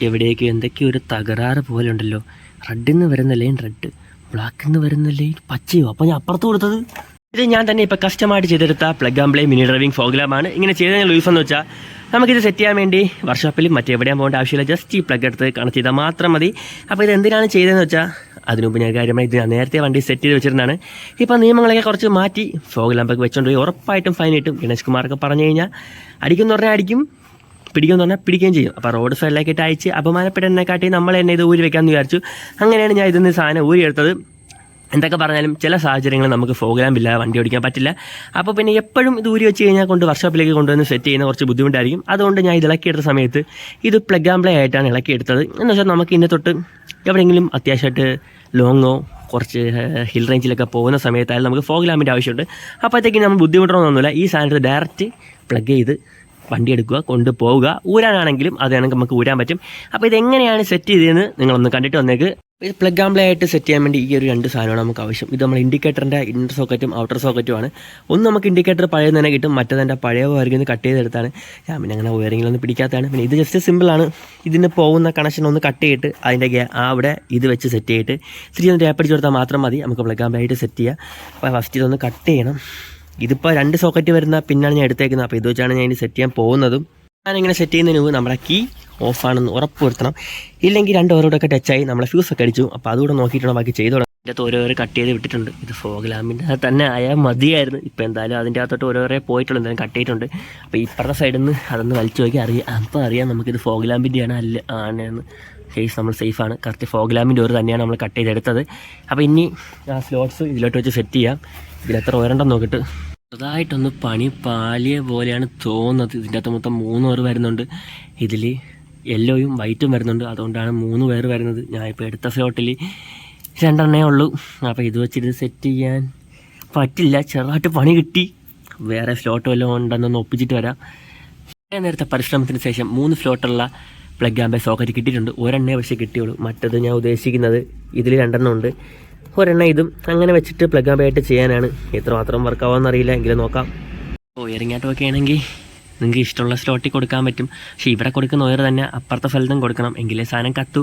എവിടേക്ക് എന്തൊക്കെയോ ഒരു തകരാറ് പോലെ ഉണ്ടല്ലോ. റെഡിൽ നിന്ന് വരുന്ന ലൈൻ റെഡ്, ബ്ലാക്കിൽ നിന്ന് വരുന്ന ലൈൻ പച്ചയോ. അപ്പോൾ ഞാൻ അപ്പുറത്ത് കൊടുത്തത് ഇത് ഞാൻ തന്നെ ഇപ്പോൾ കസ്റ്റമായിട്ട് ചെയ്തെടുത്ത plug and play mini driving fog ലാമ്പാണ്. ഇങ്ങനെ ചെയ്ത യൂസ് എന്ന് വെച്ചാൽ നമുക്കിത് സെറ്റ് ചെയ്യാൻ വേണ്ടി വർക്ക്ഷോപ്പിൽ മറ്റെവിടെയും പോകേണ്ട ആവശ്യമില്ല. ജസ്റ്റ് ഈ പ്ലഗ് എടുത്ത് കണക്ട് ചെയ്താൽ മാത്രം മതി. അപ്പോൾ ഇത് എന്തിനാണ് ചെയ്തതെന്ന് വെച്ചാൽ അതിനു മുമ്പ് ഞാൻ കാര്യമായി ഇത് നേരത്തെ വണ്ടി സെറ്റ് ചെയ്ത് വെച്ചിരുന്നതാണ്. ഇപ്പോൾ നിയമങ്ങളൊക്കെ കുറച്ച് മാറ്റി ഫോഗ് ലാമ്പൊക്കെ വെച്ചുകൊണ്ട് പോയി ഉറപ്പായിട്ടും ഫൈൻ കിട്ടും. ഗണേഷ് കുമാറൊക്കെ പറഞ്ഞു കഴിഞ്ഞാൽ അടിക്കുമെന്ന് പറഞ്ഞാൽ അടിക്കും, പിടിക്കുമെന്ന് പറഞ്ഞാൽ പിടിക്കുകയും ചെയ്യും. അപ്പോൾ റോഡ് സൈഡിലേക്കിട്ട് അയച്ച് അപമാനപ്പെട്ടതിനെക്കാട്ടി നമ്മൾ തന്നെ ഇത് ഊരി വെക്കാമെന്ന് വിചാരിച്ചു. അങ്ങനെയാണ് ഞാൻ ഇതിൽ നിന്ന് സാധനം ഊരി എടുത്തത്. എന്തൊക്കെ പറഞ്ഞാലും ചില സാഹചര്യങ്ങളിൽ നമുക്ക് ഫോഗ് ലാമ്പ് ഇല്ലാതെ വണ്ടി ഓടിക്കാൻ പറ്റില്ല. അപ്പോൾ പിന്നെ എപ്പോഴും ഇത് ഊരി വെച്ച് കഴിഞ്ഞാൽ കൊണ്ട് വർക്ക്ഷോപ്പിലേക്ക് കൊണ്ടുവന്ന് സെറ്റ് ചെയ്യുന്ന കുറച്ച് ബുദ്ധിമുട്ടായിരിക്കും. അതുകൊണ്ട് ഞാൻ ഇത് ഇളക്കിയെടുത്ത സമയത്ത് ഇത് പ്ലഗ് ആൻഡ് പ്ലേ ആയിട്ടാണ് ഇളക്കിയെടുത്തത്. എന്ന് വെച്ചാൽ നമുക്ക് ഇന്നെ തൊട്ട് എവിടെയെങ്കിലും അത്യാവശ്യമായിട്ട് ലോങ്ങോ കുറച്ച് ഹിൽ റേഞ്ചിലൊക്കെ പോകുന്ന സമയത്തായാലും നമുക്ക് ഫോഗ് ലാമ്പിൻ്റെ ആവശ്യമുണ്ട്. അപ്പോഴത്തേക്കും നമ്മൾ ബുദ്ധിമുട്ടണമെന്നൊന്നുമില്ല. ഈ സാധനത്തിൽ ഡയറക്റ്റ് പ്ലഗ് ചെയ്ത് വണ്ടി എടുക്കുക, കൊണ്ടുപോവുക. ഊരാനാണെങ്കിലും അതാണെങ്കിൽ നമുക്ക് ഊരാൻ പറ്റും. അപ്പോൾ ഇതെങ്ങനെയാണ് സെറ്റ് ചെയ്തതെന്ന് നിങ്ങളൊന്ന് കണ്ടിട്ട് വന്നേക്ക്. ഇത് പ്ലഗ് ആൻഡ് പ്ലേ ആയിട്ട് സെറ്റ് ചെയ്യാൻ വേണ്ടി ഈ ഒരു രണ്ട് സാധനമാണ് നമുക്ക് ആവശ്യം. ഇത് നമ്മൾ ഇൻഡിക്കേറ്ററിൻ്റെ ഇന്നർ സോക്കറ്റും ഔട്ടർ സോക്കറ്റുമാണ്. ഒന്ന് നമുക്ക് ഇൻഡിക്കേറ്റർ പഴയത് തന്നെ കിട്ടും, മറ്റേതെൻ്റെ പഴയ വയറിംഗ് കട്ട് ചെയ്തെടുത്താണ്. ഞാൻ പിന്നെ അങ്ങനെ വയറിങ്ങിലൊന്നും പിടിക്കാത്തതാണ്. പിന്നെ ഇത് ജസ്റ്റ് സിമ്പിളാണ്. ഇതിന് പോകുന്ന കണക്ഷൻ ഒന്ന് കട്ട് ചെയ്തിട്ട് അതിൻ്റെ അവിടെ ഇത് വെച്ച് സെറ്റ് ചെയ്തിട്ട് ഇത്തിരി ഒന്ന് ടാപ്പ് അടിച്ച് കൊടുത്താൽ മാത്രം മതി. നമുക്ക് പ്ലഗ് ആൻഡ് പ്ലേ ആയിട്ട് സെറ്റ് ചെയ്യാം. അപ്പോൾ ഫസ്റ്റ് ഇതൊന്ന് കട്ട് ചെയ്യണം. ഇതിപ്പോൾ രണ്ട് സോക്കറ്റ് വരുന്ന പിന്നാണ് ഞാൻ എടുത്തേക്കുന്നത്. അപ്പോൾ ഇത് വെച്ചാണ് ഞാൻ ഇനി സെറ്റ് ചെയ്യാൻ പോകുന്നതും. ഞാനിങ്ങനെ സെറ്റ് ചെയ്യുന്നതിന് മുമ്പ് നമ്മുടെ കീ ഓഫാണെന്ന് ഉറപ്പ് വരുത്തണം. ഇല്ലെങ്കിൽ രണ്ട് ഓരോടൊക്കെ ടച്ചായി നമ്മളെ ഫ്യൂസൊക്കെ അടിച്ചു. അപ്പോൾ അതുകൂടെ നോക്കിയിട്ടാണ് ബാക്കി ചെയ്തു തുടങ്ങും. അതിൻ്റെ അകത്ത് ഓരോരോ കട്ട് ചെയ്ത് വിട്ടിട്ടുണ്ട്. ഇത് ഫോഗ് ലാമ്പിൻ്റെ അത് തന്നെ ആയാൽ മതിയായിരുന്നു. ഇപ്പോൾ എന്തായാലും അതിൻ്റെ അകത്തോട്ട് ഓരോരോ പോയിട്ടുള്ളൂ, എന്തായാലും കട്ട് ചെയ്തിട്ടുണ്ട്. അപ്പോൾ ഇപ്പുറത്തെ സൈഡിൽ നിന്ന് അതൊന്ന് വലിച്ചു നോക്കി അപ്പോൾ അറിയാം നമുക്കിത് ഫോഗ് ലാമ്പിൻ്റെയാണ് അല്ല ആണെന്ന്. കേസ് നമ്മൾ സേഫാണ്. കറക്റ്റ് ഫോഗ് ലാമ്പിൻ്റെ ഒരു തന്നെയാണ് നമ്മൾ കട്ട് ചെയ്തെടുത്തത്. അപ്പോൾ ഇനി ആ സ്ലോട്ട്സ് ഇതിലോട്ട് വെച്ച് സെറ്റ് ചെയ്യാം. ഇതിലെത്ര ഉയരണ്ടെന്ന് നോക്കിയിട്ട് ചെറുതായിട്ടൊന്ന് പണി പാലിയ പോലെയാണ് തോന്നുന്നത്. ഇതിൻ്റെ അകത്ത് മൊത്തം 3 പേർ വരുന്നുണ്ട്. ഇതിൽ യെല്ലോയും വൈറ്റും വരുന്നുണ്ട്. അതുകൊണ്ടാണ് 3 പേർ വരുന്നത്. ഞാൻ ഇപ്പോൾ എടുത്ത സ്ലോട്ടിൽ 2 ഉള്ളൂ. അപ്പോൾ ഇത് വെച്ചിട്ട് സെറ്റ് ചെയ്യാൻ പറ്റില്ല. ചെറുതായിട്ട് പണി കിട്ടി. വേറെ സ്ലോട്ട് വല്ലതും ഉണ്ടെന്നൊന്ന് ഒപ്പിച്ചിട്ട് വരാം. നേരത്തെ പരിശ്രമത്തിന് ശേഷം 3 സ്ലോട്ടുള്ള പ്ലഗ് ആൻഡ് പ്ലേ സോക്കറ്റ് കിട്ടിയിട്ടുണ്ട്. ഒരെണ്ണേ പക്ഷേ കിട്ടിയുള്ളൂ. മറ്റത് ഞാൻ ഉദ്ദേശിക്കുന്നത് ഇതിൽ 2 ഉണ്ട്. ഒരെണ്ണം ഇതും അങ്ങനെ വെച്ചിട്ട് പ്ലഗ് ആൻഡ് പ്ലേ ആയിട്ട് ചെയ്യാനാണ്. എത്രമാത്രം വർക്കാവുമെന്ന് അറിയില്ല, എങ്കിലും നോക്കാം. വയറിങ്ങായിട്ടൊക്കെ ആണെങ്കിൽ നിങ്ങൾക്ക് ഇഷ്ടമുള്ള സ്ലോട്ടിൽ കൊടുക്കാൻ പറ്റും. പക്ഷേ ഇവിടെ കൊടുക്കുന്ന ഒയർ തന്നെ അപ്പുറത്തെ സ്ഥലത്തും കൊടുക്കണം, എങ്കിലേ സാധനം കത്തു.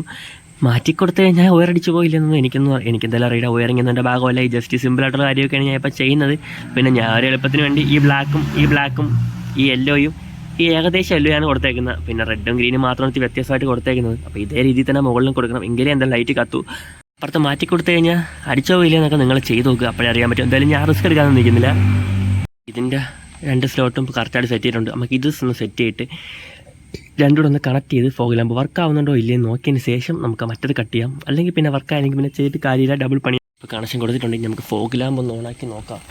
മാറ്റിക്കൊടുത്ത് കഴിഞ്ഞാൽ ഒയറടിച്ച് പോയില്ലെന്നൊന്നും എനിക്കെന്തായാലും അറിയില്ല. ഒയറിങ് എന്നതിൻ്റെ ഭാഗമല്ല. ഈ ജസ്റ്റ് സിമ്പിളായിട്ടുള്ള കാര്യമൊക്കെയാണ് ഞാൻ ഇപ്പോൾ ചെയ്യുന്നത്. പിന്നെ ഞാൻ ഒരു എളുപ്പത്തിന് വേണ്ടി ഈ ബ്ലാക്കും ഈ യെല്ലോയും ഈ ഏകദേശം യെല്ലോയാണ് കൊടുത്തേക്കുന്നത്. പിന്നെ റെഡും ഗ്രീനും മാത്രമാണ് വ്യത്യാസമായിട്ട് കൊടുത്തേക്കുന്നത്. അപ്പോൾ ഇതേ രീതിയിൽ തന്നെ മുകളിലും കൊടുക്കണം, എങ്കിലേ എന്തായാലും ലൈറ്റ് കത്തു. അപ്പുറത്ത് മാറ്റി കൊടുത്തു കഴിഞ്ഞാൽ അടിച്ചോ ഇല്ല എന്നൊക്കെ നിങ്ങൾ ചെയ്ത് നോക്കുക, അപ്പോഴേ അറിയാൻ പറ്റും. എന്തായാലും ഞാൻ റിസ്ക് എടുക്കാനൊന്നും നിൽക്കുന്നില്ല. ഇതിൻ്റെ 2 സ്ലോട്ടും കറക്റ്റായിട്ട് സെറ്റ് ചെയ്തിട്ടുണ്ട്. നമുക്ക് ഇത് ഒന്ന് സെറ്റ് ചെയ്തിട്ട് രണ്ടുകൂടെ ഒന്ന് കണക്ട് ചെയ്ത് ഫോഗ് ലാമ്പ് വർക്ക് ആവുന്നുണ്ടോ ഇല്ലയെന്ന് നോക്കിയതിന് ശേഷം നമുക്ക് മറ്റത് കട്ട് ചെയ്യാം. അല്ലെങ്കിൽ പിന്നെ വർക്ക് ആയെങ്കിൽ പിന്നെ ചെയ്തിട്ട് കാര്യമില്ല, ഡബിൾ പണി. ഇപ്പോൾ കണക്ഷൻ കൊടുത്തിട്ടുണ്ടെങ്കിൽ നമുക്ക് ഫോഗ് ലാമ്പ് ഒന്ന് ഓണാക്കി നോക്കാം.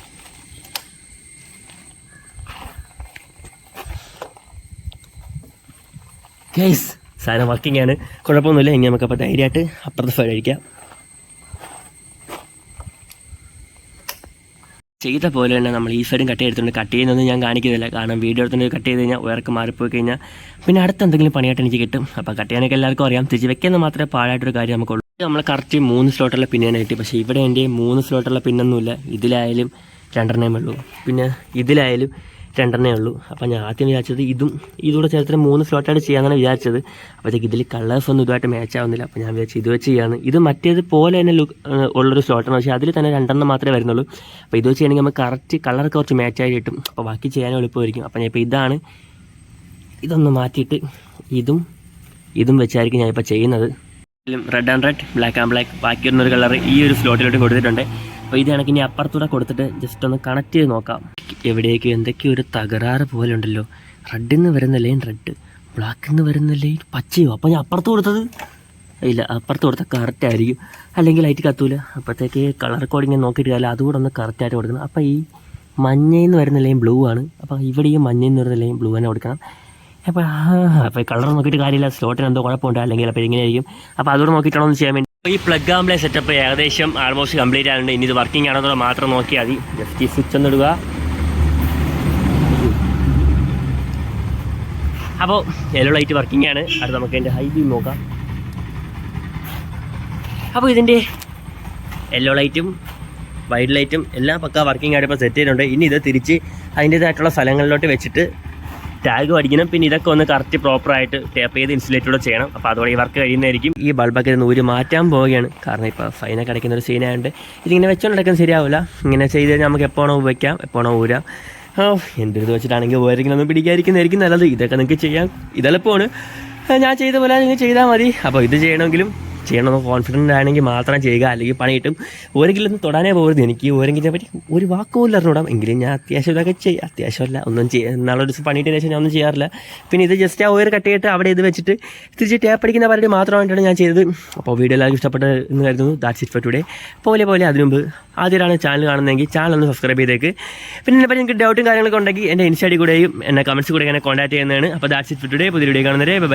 ഗൈസ്, സാധനം വർക്കിംഗ് ആണ്, കുഴപ്പമൊന്നുമില്ല. ഇനി നമുക്കപ്പോൾ ധൈര്യമായിട്ട് അപ്പുറത്തെ സൈഡ് അടിക്കാം. ചെയ്ത പോലെ തന്നെ നമ്മൾ ഈ സൈഡും കട്ട് ചെയ്തിട്ടുണ്ട്. കട്ട് ചെയ്യുന്നതൊന്നും ഞാൻ കാണിക്കുന്നില്ല, കാരണം വീഡിയോ എടുത്തിട്ട് കട്ട് ചെയ്ത് കഴിഞ്ഞാൽ വേർക്ക് മാറിപ്പോയി കഴിഞ്ഞാൽ പിന്നെ അടുത്ത് എന്തെങ്കിലും പണിയായിട്ട് എനിക്ക് കിട്ടും. അപ്പോൾ കട്ട് ചെയ്യാനൊക്കെ എല്ലാവർക്കും അറിയാം. തിരിച്ച് വെക്കുന്നത് മാത്രമേ പാടായിട്ടൊരു കാര്യം നമുക്കുള്ളൂ. നമ്മൾ കറക്റ്റ് 3 സ്ലോട്ടുള്ള പിന്നാണ് കിട്ടി. പക്ഷേ ഇവിടെ എൻ്റെ 3 സ്ലോട്ടുള്ള പിന്നൊന്നുമില്ല. ഇതിലായാലും 2 ഉള്ളൂ, പിന്നെ ഇതിലായാലും 2 ഉള്ളൂ. അപ്പോൾ ഞാൻ ആദ്യം വിചാരിച്ചത് ഇതുകൂടെ ചേർത്തിട്ട് 3 സ്ലോട്ടായിട്ട് ചെയ്യാമെന്നാണ് വിചാരിച്ചത്. അപ്പോഴത്തേക്ക് ഇതിൽ കളേഴ്സൊന്നും ഇതുമായിട്ട് മാച്ച് ആവുന്നില്ല. അപ്പോൾ ഞാൻ വിചാരിച്ചു ഇത് വെച്ച് ചെയ്യാമെന്ന്. ഇത് മറ്റേത് പോലെ തന്നെ ഉള്ളൊരു സ്ലോട്ടാണ്, പക്ഷേ അതിൽ തന്നെ 2 മാത്രമേ വരുന്നുള്ളൂ. അപ്പോൾ ഇത് വെച്ച് ചെയ്യണമെങ്കിൽ നമുക്ക് കറക്റ്റ് കളറൊക്കെ കുറച്ച് മാച്ചായി കിട്ടും. അപ്പോൾ ബാക്കി ചെയ്യാനും എളുപ്പമായിരിക്കും. അപ്പോൾ ഞാൻ ഇപ്പോൾ ഇതൊന്ന് മാറ്റിയിട്ട് ഇതും വെച്ചായിരിക്കും ഞാനിപ്പോൾ ചെയ്യുന്നത്. Red and red, black and black, ബാക്കി വരുന്നൊരു കളർ ഈ ഒരു സ്ലോട്ടിലോട്ട് കൊടുത്തിട്ടുണ്ട്. അപ്പോൾ ഇത് കണക്കിനി അപ്പുറത്തൂടെ കൊടുത്തിട്ട് ജസ്റ്റ് ഒന്ന് കണക്ട് ചെയ്ത് നോക്കാം. എവിടേക്ക് എന്തൊക്കെയോ ഒരു തകരാറ് പോലെ ഉണ്ടല്ലോ. റെഡിൽ നിന്ന് വരുന്ന ലൈൻ റെഡ്, ബ്ലാക്കിൽ നിന്ന് വരുന്ന ലൈൻ പച്ചയോ. അപ്പോൾ ഞാൻ അപ്പുറത്ത് കൊടുത്തത് ഇല്ല, അപ്പുറത്ത് കൊടുത്താൽ കറക്റ്റ് ആയിരിക്കും, അല്ലെങ്കിൽ ലൈറ്റ് കത്തൂല. അപ്പോഴത്തേക്ക് കളർ കോഡിങ് നോക്കിയിട്ട് കാര്യം അതുകൂടെ ഒന്ന് കറക്റ്റായിട്ട് കൊടുക്കണം. അപ്പോൾ ഈ മഞ്ഞയിൽ നിന്ന് വരുന്ന ലൈൻ ബ്ലൂ ആണ്. അപ്പോൾ ഇവിടെ ഈ മഞ്ഞയിൽ നിന്ന് വരുന്ന ലൈൻ ബ്ലൂ തന്നെ കൊടുക്കണം. അപ്പോൾ കളർ നോക്കിയിട്ട് കാര്യമില്ല, സ്ലോട്ടിന് എന്തോ കുഴപ്പമുണ്ട്, അല്ലെങ്കിൽ അപ്പോൾ ഇങ്ങനെ ആയിരിക്കും. അപ്പോൾ അതുകൂടെ നോക്കിയിട്ടാണോ ഒന്ന് ചെയ്യാൻ വേണ്ടി. ഈ പ്ലഗ് ആൻഡ് പ്ലേ സെറ്റപ്പ് ഏകദേശം ആൾമോസ്റ്റ് കംപ്ലീറ്റ് ആയിട്ടുണ്ട്. ഇനി ഇത് വർക്കിംഗ് ആണെന്നുള്ളത് മാത്രം നോക്കിയാൽ മതി. ജസ്റ്റ് ഈ സ്വിച്ച് ഒന്ന് ഇടുക. അപ്പോൾ യെല്ലോ ലൈറ്റ് വർക്കിംഗ് ആണ്. അത് നമുക്ക് അതിൻ്റെ ഹൈ ബീം നോക്കാം. അപ്പോൾ ഇതിൻ്റെ യെല്ലോ ലൈറ്റും വൈറ്റ് ലൈറ്റും എല്ലാം പക്ക വർക്കിംഗ് ആയിട്ട് ഇപ്പോൾ സെറ്റ് ചെയ്തിട്ടുണ്ട്. ഇനി ഇത് തിരിച്ച് അതിൻ്റേതായിട്ടുള്ള സ്ഥലങ്ങളിലോട്ട് വെച്ചിട്ട് ടാഗ് അടിക്കണം. പിന്നെ ഇതൊക്കെ ഒന്ന് കറക്റ്റ് പ്രോപ്പറായിട്ട് ടാപ്പ് ചെയ്ത് ഇൻസുലേറ്റൂടെ ചെയ്യണം. അപ്പോൾ അതോടെ ഈ വർക്ക് കഴിയുന്നതായിരിക്കും. ഈ ബൾബൊക്കെ നൂര് മാറ്റാൻ പോവുകയാണ്. കാരണം ഇപ്പോൾ ഫൈനൊക്കെ അടയ്ക്കുന്ന ഒരു സീനായതുകൊണ്ട് ഇതിങ്ങനെ വെച്ചുകൊണ്ടിരിക്കുന്നത് ശരിയാവില്ല. ഇങ്ങനെ ചെയ്ത് കഴിഞ്ഞാൽ നമുക്ക് എപ്പോഴോ വയ്ക്കാം, എപ്പോഴോ ഊരാം. എന്തെടുത്ത് വെച്ചിട്ടാണെങ്കിൽ ഓരെങ്കിലൊന്നും പിടിക്കാതിരിക്കുന്നതായിരിക്കും നല്ലത്. ഇതൊക്കെ നിങ്ങൾക്ക് ചെയ്യാം, ഇതെളുപ്പമാണ്. ഞാൻ ചെയ്ത പോലെ നിങ്ങൾ ചെയ്താൽ മതി. അപ്പോൾ ഇത് ചെയ്യണമെന്ന് കോൺഫിഡൻ്റ് ആണെങ്കിൽ മാത്രം ചെയ്യുക, അല്ലെങ്കിൽ പണി കിട്ടും. ഓരെങ്കിലൊന്നും തൊടാനേ പോകരുത്. എനിക്ക് ഓരെങ്കിലിനെ പറ്റി ഒരു വാക്കുപോലും അറിഞ്ഞൂടാം. എങ്കിലും ഞാൻ അത്യാവശ്യം ഇതൊക്കെ ചെയ്യും. അത്യാവശ്യമല്ല, ഒന്നും നാളെ ഒരു ദിവസം പണിയിട്ടതിന് ശേഷം ഞാൻ ഒന്നും ചെയ്യാറില്ല. പിന്നെ ഇത് ജസ്റ്റ് ആ ഓയർ കട്ട് ചെയ്തിട്ട് അവിടെ ഇത് വെച്ചിട്ട് തിരിച്ച് ടാപ്പ് അടിക്കുന്ന പരിപാടി മാത്രമായിട്ടാണ് ഞാൻ ചെയ്തത്. അപ്പോൾ വീഡിയോ എല്ലാവർക്കും ഇഷ്ടപ്പെട്ടത് എന്ന് കരുതുന്നു. That's it for today. പോലെ അതിനു മുമ്പ് ആദ്യമാണ് ചാനൽ കാണുന്നതെങ്കിൽ ചാനൽ ഒന്ന് സബ്സ്ക്രൈബ് ചെയ്തേക്ക്. പിന്നെ ഇതിനെപ്പറ്റി നിങ്ങൾക്ക് ഡൗട്ടും കാര്യങ്ങളൊക്കെ ഉണ്ടെങ്കിൽ എൻ്റെ ഇൻസ്റ്റാഡിൽ കൂടെയും എന്നെ കമൻറ്റ്സ് കൂടെ ഇങ്ങനെ കോൺടാക്ട് ചെയ്യുന്നതാണ്. അപ്പോൾ ദാറ്റ്സ് ഇറ്റ് ഫോർ ടുഡേ. പുതിയ വീഡിയോ കാണുന്നവരെ ബൈ.